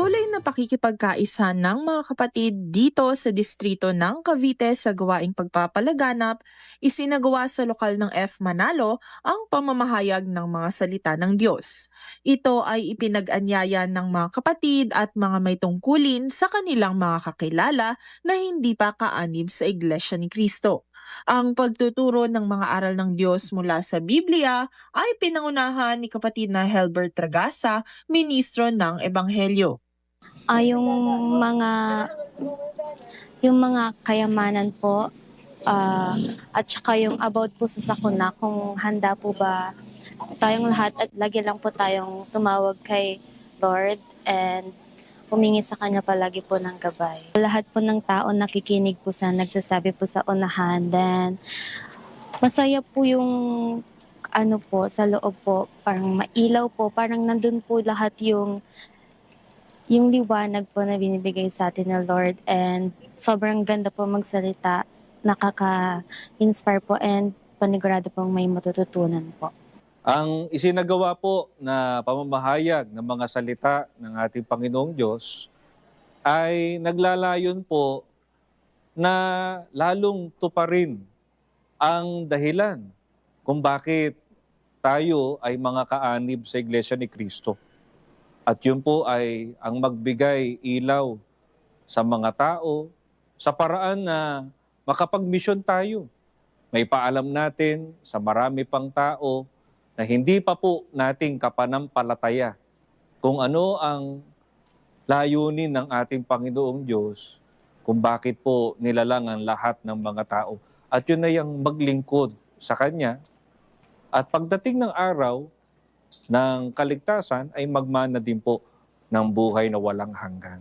Patuloy na pakikipagkaisa ng mga kapatid dito sa distrito ng Cavite sa gawaing pagpapalaganap, isinagawa sa lokal ng F. Manalo ang pamamahayag ng mga salita ng Diyos. Ito ay ipinag-anyaya ng mga kapatid at mga may tungkulin sa kanilang mga kakilala na hindi pa kaanib sa Iglesia ni Cristo. Ang pagtuturo ng mga aral ng Diyos mula sa Biblia ay pinangunahan ni kapatid na Helbert Tragasa, ministro ng Ebanghelyo. Yung mga kayamanan po, at saka yung about po sa sakuna, kung handa po ba tayong lahat at lagi lang po tayong tumawag kay Lord and humingi sa Kanya palagi po ng gabay. Lahat po ng tao nakikinig po sa nagsasabi po sa unahan, then masaya po yung sa loob po, parang mailaw po, parang nandun po lahat yung liwanag po na binibigay sa atin ng Lord, and sobrang ganda po magsalita, nakaka-inspire po, and panigurado pong may matututunan po. Ang isinagawa po na pamamahayag ng mga salita ng ating Panginoong Diyos ay naglalayon po na lalong tuparin ang dahilan kung bakit tayo ay mga kaanib sa Iglesia ni Cristo. At yun po ay ang magbigay ilaw sa mga tao sa paraan na makapag-mission tayo. May paalam natin sa marami pang tao na hindi pa po nating kapanampalataya kung ano ang layunin ng ating Panginoong Diyos, kung bakit po nilalang ang lahat ng mga tao. At yun ay ang maglingkod sa Kanya. At pagdating ng araw ng kaligtasan ay magmana din po ng buhay na walang hanggan.